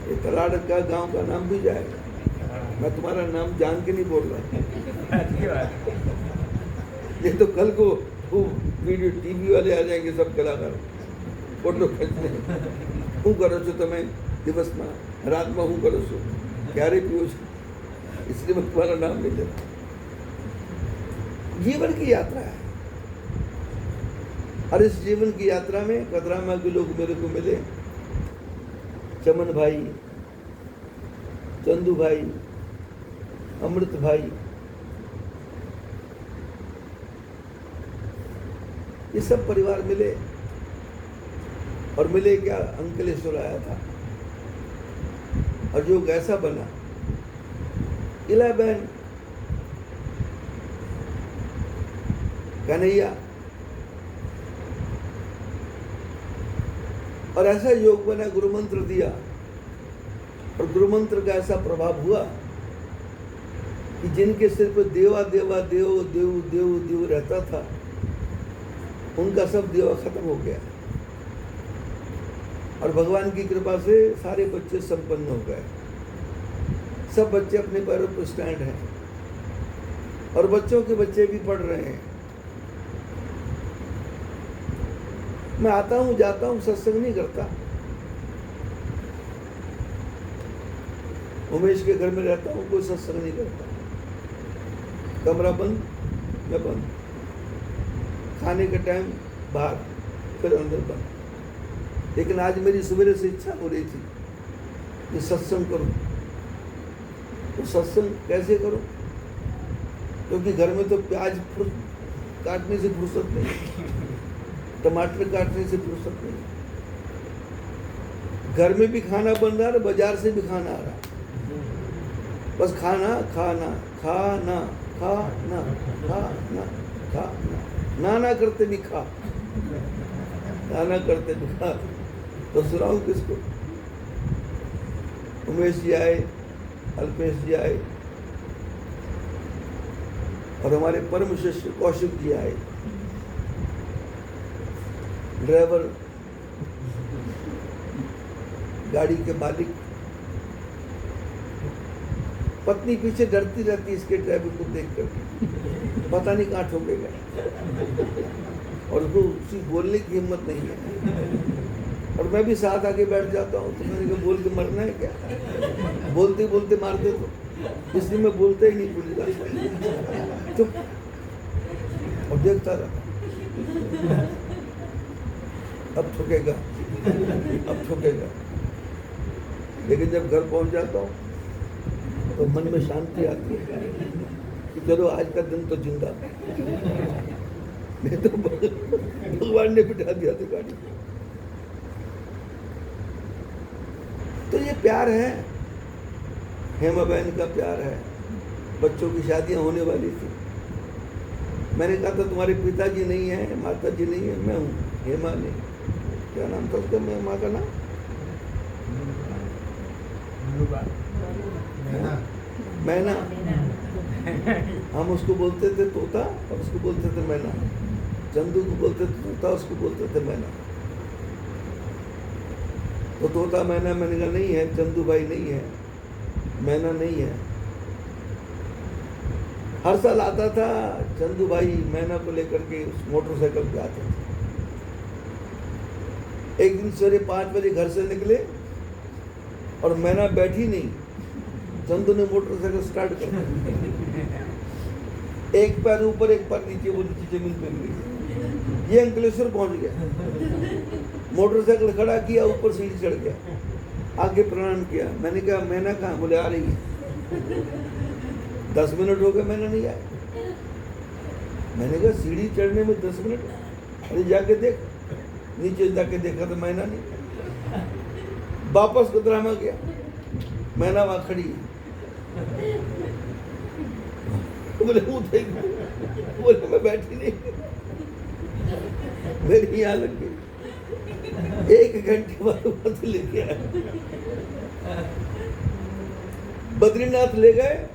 ये तलाड़ का गांव का नाम भी जाएगा। हाँ। मैं तुम्हारा नाम जान के नहीं बोल रहा। अच्छी बात। ये तो कल को वो वीडियो टीवी वाले आ जाएंगे, सब कलाकार फोटो खींचने। हूँ करो छो તમે દિવસમાં રાતમાં હું કરો છો, ક્યારે પીવો છો, इसलिए मैं तुम्हारा नाम नहीं लेता। जीवन की यात्रा है, और इस जीवन की यात्रा में कदरामा के लोग मेरे को मिले, चमन भाई, चंदू भाई, अमृत भाई, ये सब परिवार मिले। और मिले क्या, अंकलेश्वर आया था और जो ऐसा बना 11 कन्हैया, और ऐसा योग बना, गुरु मंत्र दिया और गुरु मंत्र का ऐसा प्रभाव हुआ कि जिनके सिर पर देवा देवा देव देव देव देव रहता था, उनका सब देवा खत्म हो गया। और भगवान की कृपा से सारे बच्चे संपन्न हो गए। सब बच्चे अपने पैरों पर स्टैंड हैं और बच्चों के बच्चे भी पढ़ रहे हैं। मैं आता हूँ जाता हूँ, सत्संग नहीं करता। उमेश के घर में रहता हूँ, कोई सत्संग नहीं करता। कमरा बंद, मैं बंद, खाने के टाइम बाहर, फिर अंदर बंद। लेकिन आज मेरी सवेरे से इच्छा हो रही थी कि सत्संग करूं। तो सत्संग कैसे करूं? क्योंकि घर में तो प्याज काटने से फुर्सत नहीं, टमाटर काटने से फुर्सत नहीं, घर में भी खाना बन रहा है, बाजार से भी खाना आ रहा है। बस खाना खाना खाना खाना खाना खाना, ना करते भी खा, ना करते भी खा। तो सुनाऊं किसको? उमेश जी आए, अल्पेश जी आए, और हमारे परम शिष्य कौशिक जी आए, ड्राइवर, गाड़ी के मालिक। पत्नी पीछे डरती रहती इसके ड्राइवर को देख कर, पता नहीं कहाँ ठोकेगा, और उसको उसी बोलने की हिम्मत नहीं है। और मैं भी साथ आके बैठ जाता हूँ, तो मैंने कहा बोल के मरना है क्या? बोलते बोलते मार दे तो, इसलिए मैं बोलते ही नहीं भूल जाता, चुप। और देखता रहा, अब ठोकेगा, अब ठोकेगा। लेकिन जब घर पहुंच जाता हूँ तो मन में शांति आती है कि चलो आज का दिन तो जिंदा, नहीं तो भगवान ने बिठा दिया था गाड़ी। तो ये प्यार है, हेमा बहन का प्यार है। बच्चों की शादियां होने वाली थी, मैंने कहा था तुम्हारे पिताजी नहीं है, माता जी नहीं है, मैं हूँ। हेमा ने, क्या नाम था उसका, माँ का नाम? मैना। हम उसको बोलते थे तोता, और उसको बोलते थे मैना। चंदू को बोलते थे तोता, उसको बोलते थे मैना। तो तोता मैना, मैंने कहा नहीं है, चंदू भाई नहीं है, मैना नहीं है। हर साल आता था चंदू भाई मैना को लेकर के उस मोटरसाइकिल पे आते थे। एक दिन सवेरे 5 बजे घर से निकले और मैना बैठी नहीं, चंदू ने मोटरसाइकिल स्टार्ट कर दिया। एक पैर ऊपर एक पैर नीचे, वो नीचे जमीन पे गिरी। ये अंकलेश्वर पहुंच गया, मोटरसाइकिल खड़ा किया, ऊपर सीढ़ी चढ़ गया, आगे प्रणाम किया। मैंने कहा मैना कहाँ? बोले आ रही है। 10 मिनट हो गए, मैना नहीं आया। मैंने कहा सीढ़ी चढ़ने में 10 मिनट? अरे जाके देख। नीचे जाके देखा तो मैना नहीं। वापस कदरामा गया, मैना वहां खड़ी है। बोले बोले मैं बैठी नहीं, मेरी यहाँ लग गई। 1 घंटे बाद लेके आया। बद्रीनाथ ले गए,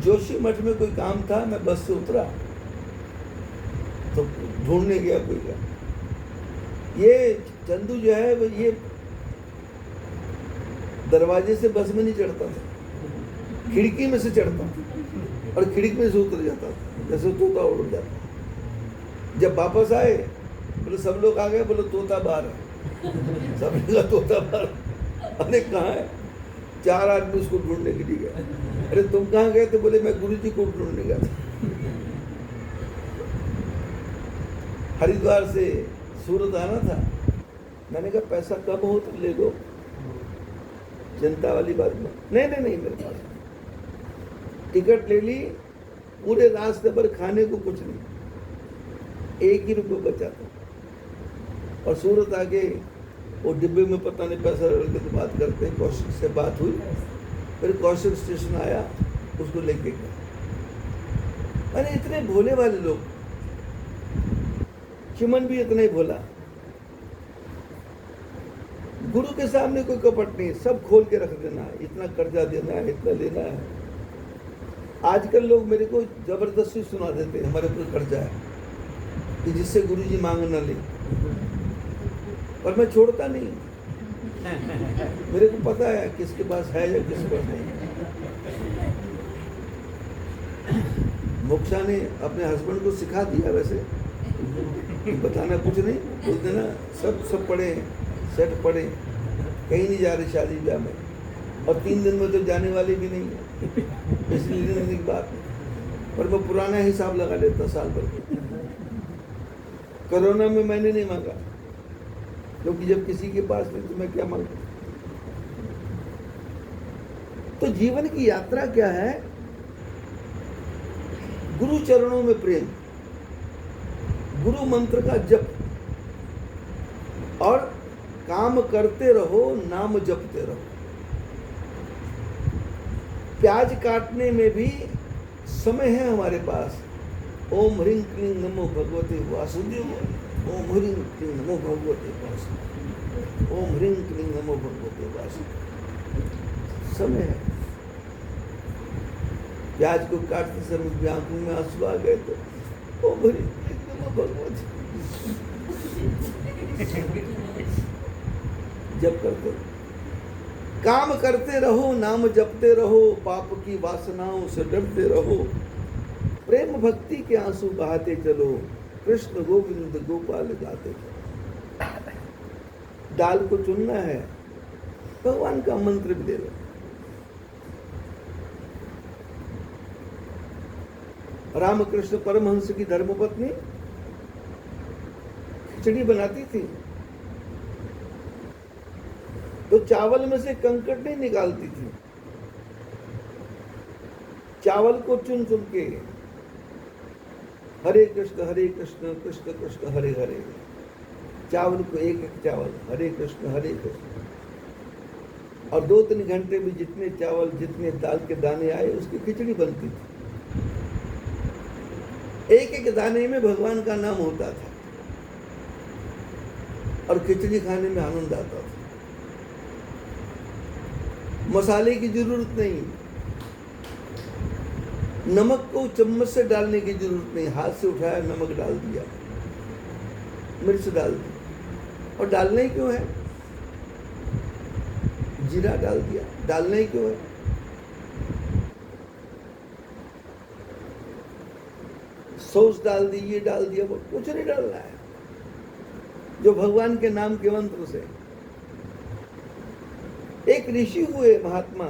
जोशी मठ में कोई काम था, मैं बस से उतरा तो ढूंढने गया कोई का। ये चंदू जो है वो ये दरवाजे से बस में नहीं चढ़ता था, खिड़की में से चढ़ता था और खिड़की में से उतर जाता था, जैसे तोता उड़ जाता। जब वापस आए बोले सब लोग आ गए, बोले तोता बाहर है। सब ने कहा तोता बाहर। अरे कहाँ है? 4 आदमी उसको ढूंढने के लिए गए। अरे तुम कहाँ गए? तो बोले मैं गुरुजी को ढूंढने गया था। हरिद्वार से सूरत आना था, मैंने कहा पैसा कम हो तो ले लो, चिंता वाली बात नहीं। नहीं मेरे पास टिकट ले ली, पूरे रास्ते पर खाने को कुछ नहीं, 1 ही रुपये बचा था। और सूरत आके वो डिब्बे में पता नहीं पैसा लड़के तो बात करते, कौशिक से बात हुई, फिर कौशिक स्टेशन आया, उसको लेके गया। अरे इतने भोले वाले लोग, चिमन भी इतना ही भोला, गुरु के सामने कोई कपट नहीं, सब खोल के रख देना है, इतना कर्जा देना है, इतना लेना है। आजकल लोग मेरे को जबरदस्ती सुना देते हैं हमारे ऊपर कर्जा है कि जिससे गुरुजी मांग न ले, पर मैं छोड़ता नहीं। मेरे को पता है किसके पास है या किसके पास नहीं। मोक्षा ने अपने हस्बैंड को सिखा दिया वैसे कि बताना कुछ नहीं, बोल देना सब पढ़े, सेट पढ़े, कहीं नहीं जा रहे शादी ब्याह में, और 3 दिन में तो जाने वाले भी नहीं है, इसलिए की बात। पर मैं पुराना हिसाब लगा लेता साल भर। कोरोना में मैंने नहीं मांगा, क्योंकि जब किसी के पास नहीं तो मैं क्या मांगू। तो जीवन की यात्रा क्या है? गुरु चरणों में प्रेम, गुरु मंत्र का जप, और काम करते रहो, नाम जपते रहो। प्याज काटने में भी समय है हमारे पास। ओम ह्रीं क्लीं नमो भगवते वासुदेव, ओम ह्रीं क्लीं नमो भगवते वासुदेव, ओम ह्रीं क्लीं नमो भगवते वासुदेव। समय है। प्याज को काटते समय भी आंखों में आंसू आ गए तो ओम ह्रीं क्लीं नमो भगवते जप करते रहो, काम करते रहो, नाम जपते रहो, पाप की वासनाओं से डरते रहो, प्रेम भक्ति के आंसू बहाते चलो, कृष्ण गोविंद गोपाल गाते चलो। डाल को चुनना है, भगवान का मंत्र भी ले लो। रामकृष्ण परमहंस की धर्मपत्नी खिचड़ी बनाती थी तो चावल में से कंकड़ नहीं निकालती थी, चावल को चुन चुन के हरे कृष्ण कृष्ण कृष्ण हरे हरे, चावल को एक एक चावल हरे कृष्ण, और 2-3 घंटे में जितने चावल जितने दाल के दाने आए उसकी खिचड़ी बनती थी। एक एक दाने में भगवान का नाम होता था और खिचड़ी खाने में आनंद आता था। मसाले की जरूरत नहीं, नमक को चम्मच से डालने की जरूरत नहीं, हाथ से उठाया नमक डाल दिया, मिर्च डाल दी, और डालना ही क्यों है? जीरा डाल दिया, डालना ही क्यों है? सॉस डाल दी, ये डाल दिया, वो कुछ नहीं डालना है। जो भगवान के नाम के मंत्र से। एक ऋषि हुए महात्मा,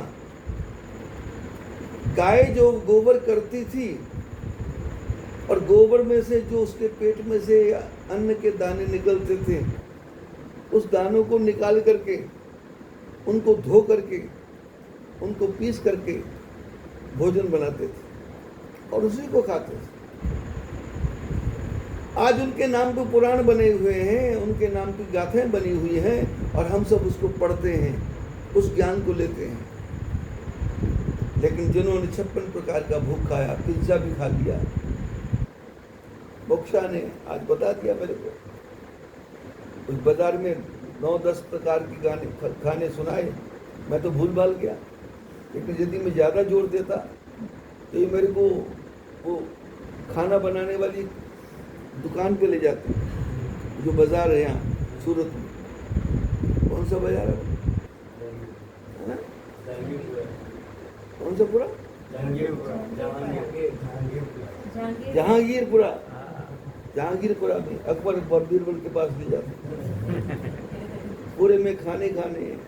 गाय जो गोबर करती थी और गोबर में से जो उसके पेट में से अन्न के दाने निकलते थे, उस दानों को निकाल करके, उनको धो करके, उनको पीस करके भोजन बनाते थे और उसी को खाते थे। आज उनके नाम पे पुराण बने हुए हैं, उनके नाम की गाथाएं बनी हुई हैं और हम सब उसको पढ़ते हैं, उस ज्ञान को लेते हैं। लेकिन जिन्होंने 56 प्रकार का भूख खाया, पिज्जा भी खा लिया, मोक्षा ने आज बता दिया मेरे को। उस बाजार में 9-10 प्रकार की खाने सुनाए, मैं तो भूल भाल गया। लेकिन यदि मैं ज़्यादा जोर देता तो ये मेरे को वो खाना बनाने वाली दुकान पे ले जाते, जो बाज़ार है यहाँ सूरत में। कौन सा बाज़ार है? हाँ? कौन सा पूरा? जहांगीरपुरा। जहांगीरपुरा में अकबर बीरबल के पास ले जाते, पूरे में खाने हैं।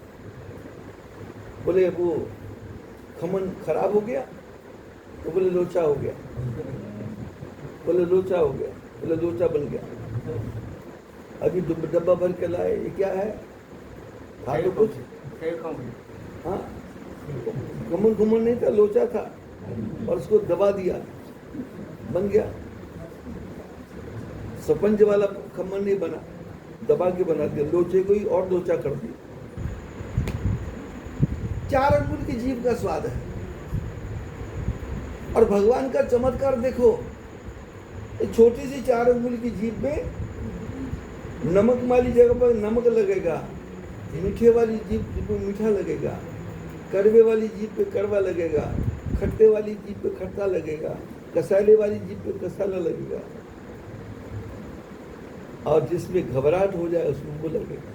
बोले वो खमन खराब हो गया तो बोले लोचा हो गया, बोले लोचा हो गया, बोले लोचा बन गया। अभी डब्बा भर के लाए, ये क्या है? था तो कुछ, हाँ खमन नहीं था, लोचा था, और उसको दबा दिया, बन गया। स्पंज वाला खमन नहीं बना, दबा के बना दिया, लोचे को ही और लोचा कर दिया। 4 अंगुल की जीभ का स्वाद है। और भगवान का चमत्कार देखो, छोटी सी 4 अंगुल की जीभ में नमक वाली जगह पर नमक लगेगा, मीठे वाली जीभ पे मीठा लगेगा, कड़वे वाली जीभ पे कड़वा लगेगा, खट्टे वाली जीभ पे खट्टा लगेगा, कसाले वाली जीभ पे कसाला लगेगा, और जिसमें घबराहट हो जाए उसमें वो लगेगा।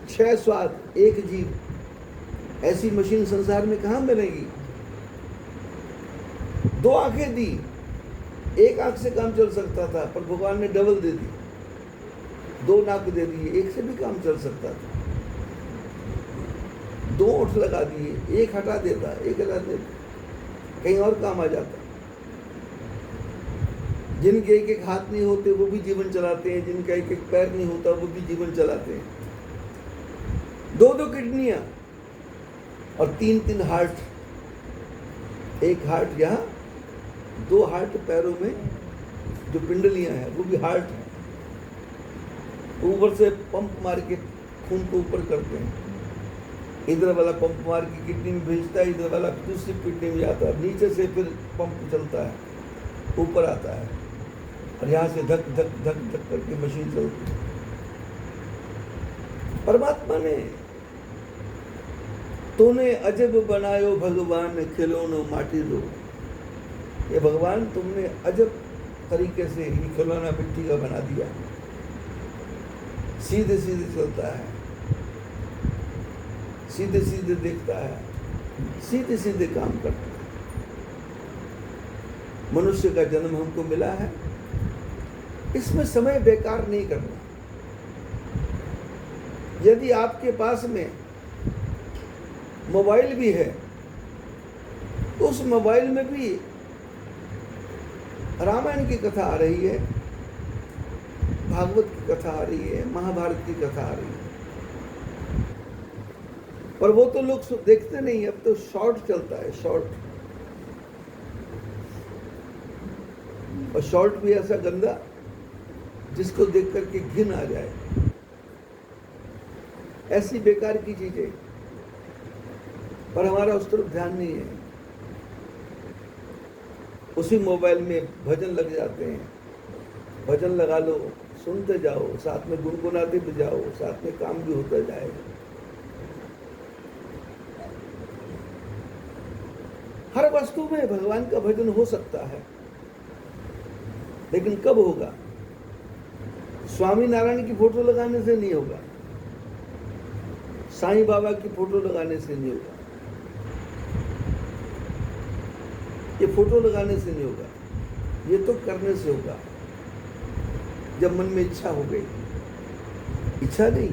6 स्वाद एक जीभ। ऐसी मशीन संसार में कहाँ मिलेगी? 2 आंखें दी, 1 आंख से काम चल सकता था, पर भगवान ने डबल दे दी, 2 नाक दे दिए, 1 से भी काम चल सकता था। 2 ओठ लगा दिए, 1 हटा देता, 1 हटा देता, कहीं और काम आ जाता। जिनके 1-1 हाथ नहीं होते वो भी जीवन चलाते हैं, जिनका 1-1 पैर नहीं होता वो भी जीवन चलाते हैं। 2-2 किडनियां और 3-3 हार्ट, 1 हार्ट यहाँ, 2 हार्ट पैरों में, जो पिंडलियां हैं वो भी हार्ट है। ऊपर से पंप मार के खून को ऊपर करते हैं, इधर वाला पंप मार के किडनी में भेजता है, इधर वाला दूसरी किडनी में जाता है, नीचे से फिर पंप चलता है, ऊपर आता है, और यहाँ से धक धक धक धक करके मशीन चलती है। परमात्मा ने तूने अजब बनायो भगवान खिलौनो माटी लो। ये भगवान तुमने अजब तरीके से ये खिलौना मिट्टी का बना दिया, सीधे सीधे चलता है, सीधे सीधे देखता है, सीधे सीधे काम करता है। मनुष्य का जन्म हमको मिला है, इसमें समय बेकार नहीं करना। यदि आपके पास में मोबाइल भी है, उस मोबाइल में भी रामायण की कथा आ रही है, भागवत की कथा आ रही है, महाभारत की कथा आ रही है, पर वो तो लोग देखते नहीं। अब तो शॉर्ट चलता है, शॉर्ट, और शॉर्ट भी ऐसा गंदा जिसको देख करके घिन आ जाए, ऐसी बेकार की चीजें, पर हमारा उस तरफ ध्यान नहीं है। उसी मोबाइल में भजन लग जाते हैं, भजन लगा लो, सुनते जाओ, साथ में गुनगुनाते भी जाओ, साथ में काम भी होता जाएगा। हर वस्तु में भगवान का भजन हो सकता है, लेकिन कब होगा? स्वामी नारायण की फोटो लगाने से नहीं होगा, साईं बाबा की फोटो लगाने से नहीं होगा, ये फोटो लगाने से नहीं होगा, ये तो करने से होगा। जब मन में इच्छा हो गई, इच्छा नहीं,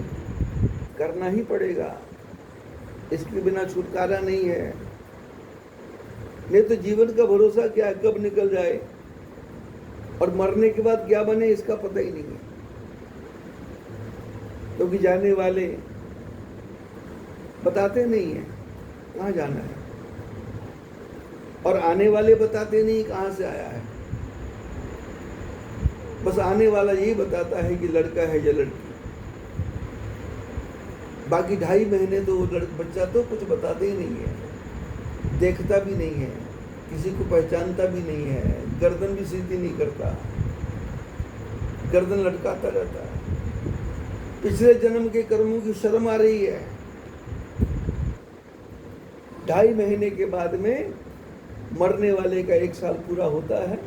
करना ही पड़ेगा, इसके बिना छुटकारा नहीं है। नहीं तो जीवन का भरोसा क्या है, कब निकल जाए और मरने के बाद क्या बने इसका पता ही नहीं है। क्योंकि जाने वाले बताते नहीं है कहाँ जाना है, और आने वाले बताते नहीं कहाँ से आया है। बस आने वाला यही बताता है कि लड़का है या लड़की, बाकी 2.5 महीने तो बच्चा तो कुछ बताते ही नहीं है, देखता भी नहीं है, किसी को पहचानता भी नहीं है, गर्दन भी सीधी नहीं करता, गर्दन लटकाता रहता है। पिछले जन्म के कर्मों की शर्म आ रही है, 2.5 महीने के बाद में मरने वाले का 1 साल पूरा होता है।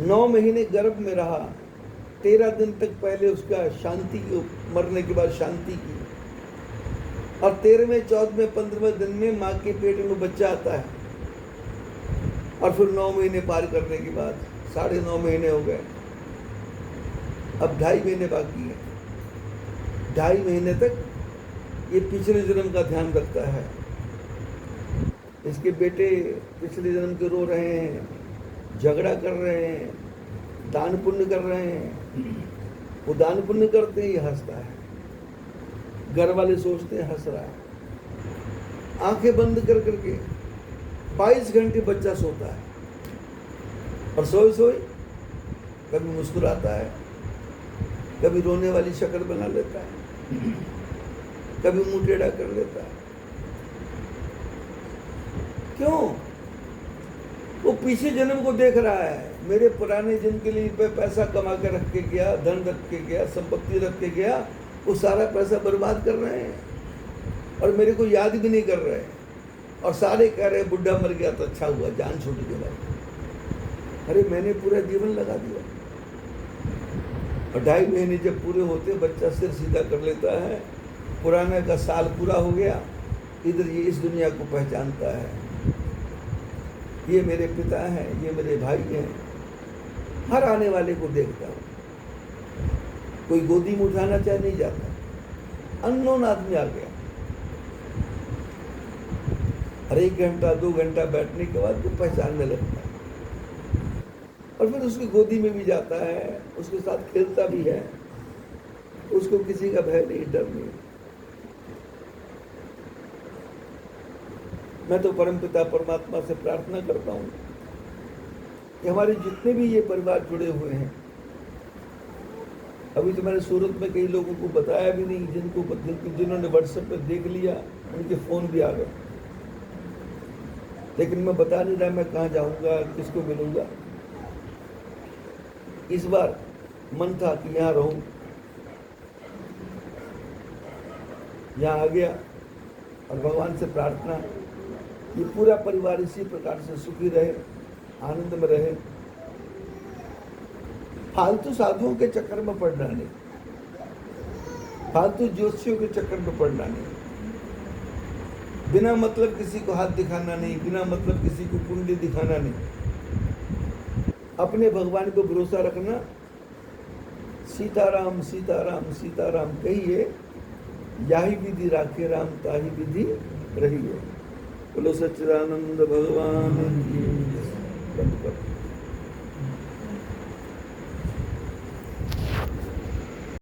9 महीने गर्भ में रहा, 13 दिन तक पहले उसका शांति की, मरने के बाद शांति की, और 13वें 14वें 15वें दिन में माँ के पेट में बच्चा आता है, और फिर 9 महीने पार करने के बाद 9.5 महीने हो गए, अब 2.5 महीने बाकी है। 2.5 महीने तक ये पिछले जन्म का ध्यान रखता है। इसके बेटे पिछले जन्म के रो रहे हैं, झगड़ा कर रहे हैं, दान पुण्य कर रहे हैं। वो दान पुण्य करते हैं, ये हंसता है। घर वाले सोचते हैं हंस रहा है। आंखें बंद कर करके 22 घंटे बच्चा सोता है, और सोए सोए कभी मुस्कुराता है, कभी रोने वाली शक्ल बना लेता है, कभी मुंह टेढ़ा कर लेता है। क्यों? वो पीछे जन्म को देख रहा है। मेरे पुराने जन्म के लिए पैसा कमा के रख के गया, धन रख के गया, संपत्ति रख के गया, वो सारा पैसा बर्बाद कर रहे हैं, और मेरे को याद भी नहीं कर रहे हैं। और सारे कह रहे बुढ़ा मर गया तो अच्छा हुआ, जान छूट गया। अरे मैंने पूरा जीवन लगा दिया। और 2.5 महीने जब पूरे होते, बच्चा सिर सीधा कर लेता है, पुराने का साल पूरा हो गया, इधर ये इस दुनिया को पहचानता है। ये मेरे पिता हैं, ये मेरे भाई हैं। हर आने वाले को देखता हूँ। कोई गोदी में उठाना चाहे नहीं जाता। अननोन आदमी आ गया, और 1 घंटा 2 घंटा बैठने के बाद वो पहचानने लगता है, और फिर उसकी गोदी में भी जाता है, उसके साथ खेलता भी है। उसको किसी का भय नहीं, डर नहीं। मैं तो परमपिता परमात्मा से प्रार्थना करता हूँ कि हमारे जितने भी ये परिवार जुड़े हुए हैं, अभी तो मैंने सूरत में कई लोगों को बताया भी नहीं, जिन्होंने व्हाट्सएप पे देख लिया, उनके फ़ोन भी आ गए, लेकिन मैं बता नहीं रहा मैं कहाँ जाऊँगा, किसको मिलूँगा। इस बार मन था कि यहाँ रहूँ, यहाँ आ गया, और भगवान से प्रार्थना ये पूरा परिवार इसी प्रकार से सुखी रहे, आनंद में रहे। फालतू साधुओं के चक्कर में पड़ना नहीं, फालतू ज्योतिषियों के चक्कर में पड़ना नहीं, बिना मतलब किसी को हाथ दिखाना नहीं, बिना मतलब किसी को कुंडली दिखाना नहीं। अपने भगवान को भरोसा रखना। सीताराम सीताराम सीताराम कहिए, याही विधि राखे राम, ताही विधि रहिए। बोलो सच्चिदानंद भगवान की। बंद करो।